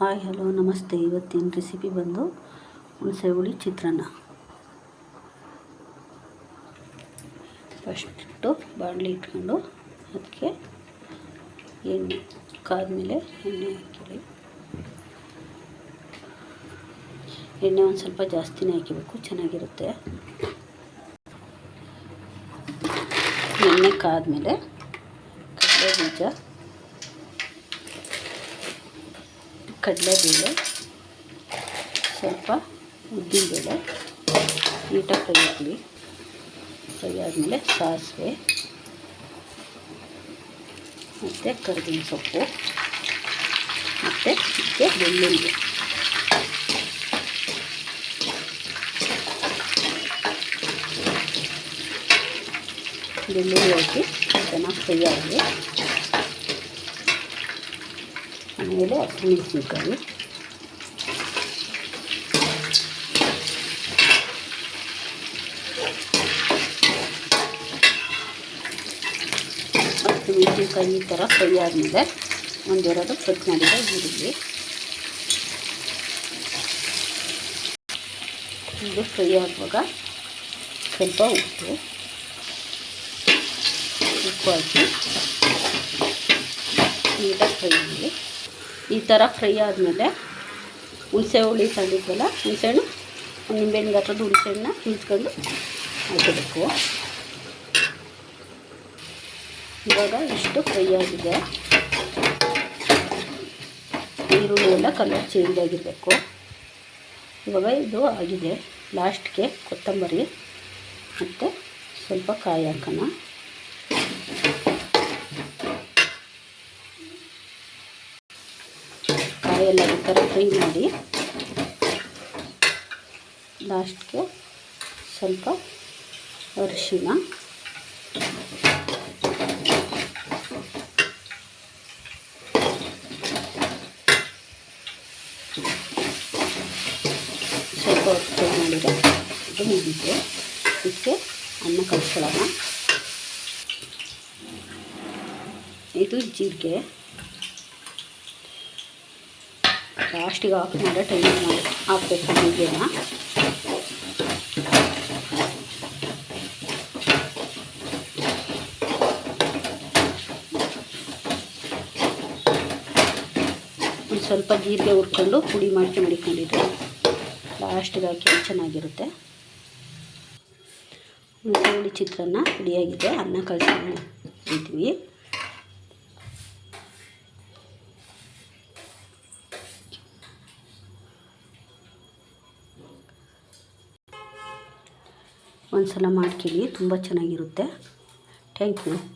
Hi hello ನಮಸ್ತೆ. ಇವತ್ತಿನ recipe ಬಂದು ಹುಣಸೆ ಹುಳಿ ಚಿತ್ರಾನ್ನ. ಫಸ್ಟು ಬಾಣಲಿ ಇಟ್ಕೊಂಡು ಅದಕ್ಕೆ ಎಣ್ಣೆ ಕಾದ್ಮೇಲೆ ಎಣ್ಣೆ ಹಾಕಿರಿ. ಎಣ್ಣೆ ಒಂದು ಸ್ವಲ್ಪ ಜಾಸ್ತಿನೇ ಹಾಕಬೇಕು, ಚೆನ್ನಾಗಿರುತ್ತೆ. ಎಣ್ಣೆ ಕಾದ್ಮೇಲೆ ಕಡಲೆಬೇಳೆ, ಸ್ವಲ್ಪ ಉದ್ದಿನಬೇಳೆ ನೀಟಾಗಿ ಫ್ರೈ ಆಗಲಿ. ಫ್ರೈ ಆದಮೇಲೆ ಸಾಸಿವೆ ಮತ್ತು ಕರಿಬೇವಿನ ಸೊಪ್ಪು ಮತ್ತು ಇದಕ್ಕೆ ಬೆಳ್ಳುಳ್ಳಿ ಹಾಕಿ ಚೆನ್ನಾಗಿ ಫ್ರೈ ಆಗಲಿ. ಆಮೇಲೆ ಹಸಿಮೆಣಸಿನ್ಕಾಯಿ, ಈ ಥರ ಫ್ರೈ ಆದಮೇಲೆ ಒಂದೆರಡು ಕಟ್ ಮಾಡಿದ ಈರುಳ್ಳಿ, ಇದು ಫ್ರೈ ಆಗುವಾಗ ಸ್ವಲ್ಪ ಉಪ್ಪು ಹಾಕಿ ನೀಟಾಗಿ ಫ್ರೈ ಮಾಡಿ. ಈ ಥರ ಫ್ರೈ ಆದಮೇಲೆ ಹುಣಸೆ ಹುಳಿ ತಂದಿದ್ವಲ್ಲ, ಹುಣಸೆಹಣ್ಣು ಒಂದು ನಿಂಬೆಹಣ್ಣು ಗಾತ್ರದ ಹುಣಸೆಹಣ್ಣನ್ನ ಹಿಂಡ್ಕೊಂಡು ಹಾಕಬೇಕು. ಇವಾಗ ಇಷ್ಟು ಫ್ರೈ ಆಗಿದೆ. ಈರುಳ್ಳಿ ಎಲ್ಲ ಕಲರ್ ಚೇಂಜ್ ಆಗಿರಬೇಕು. ಇವಾಗ ಇದು ಆಗಿದೆ. ಲಾಸ್ಟ್ಗೆ ಕೊತ್ತಂಬರಿ ಮತ್ತು ಸ್ವಲ್ಪ ಕಾಯಿ ಹಾಕೋಣ. ಕಾಯೆಲ್ಲ ಈ ಥರ ಫ್ರೈ ಮಾಡಿ ಲಾಸ್ಟ್ಗೆ ಸ್ವಲ್ಪ ಅರಿಶಿನ, ಸ್ವಲ್ಪ ಫ್ರೈ ಮಾಡಿದರೆ ಇದು ಮುಗಿತು. ಇದಕ್ಕೆ ಅನ್ನ ಕಲಿಸ್ಕೊಳ್ಳೋಣ. ಇದು ಜೀರಿಗೆ ಲಾಸ್ಟಿಗೆ ಆಫ್ ಮಾಡೋ ಟೈಮಿಂಗ್ ಮಾಡಿ ಹಾಕ್ಬೇಕು. ಹೀಗೆನ ಒಂದು ಸ್ವಲ್ಪ ಜೀರಿಗೆ ಹುರ್ಕೊಂಡು ಪುಡಿ ಮಡಿಕೊಂಡಿದ್ರೆ ಲಾಸ್ಟಿಗೆ ಹಾಕಿ ಚೆನ್ನಾಗಿರುತ್ತೆ. ಹುಣಸೆ ಹುಳಿ ಚಿತ್ರಾನ್ನ ರೆಡಿಯಾಗಿದೆ. ಅನ್ನ ಕಲಿಸ್ಕೊಂಡಿದ್ದೀವಿ. ಒಂದು ಸಲ ಮಾಡ್ಕೊಳ್ಳಿ, ತುಂಬ ಚೆನ್ನಾಗಿರುತ್ತೆ. Thank you.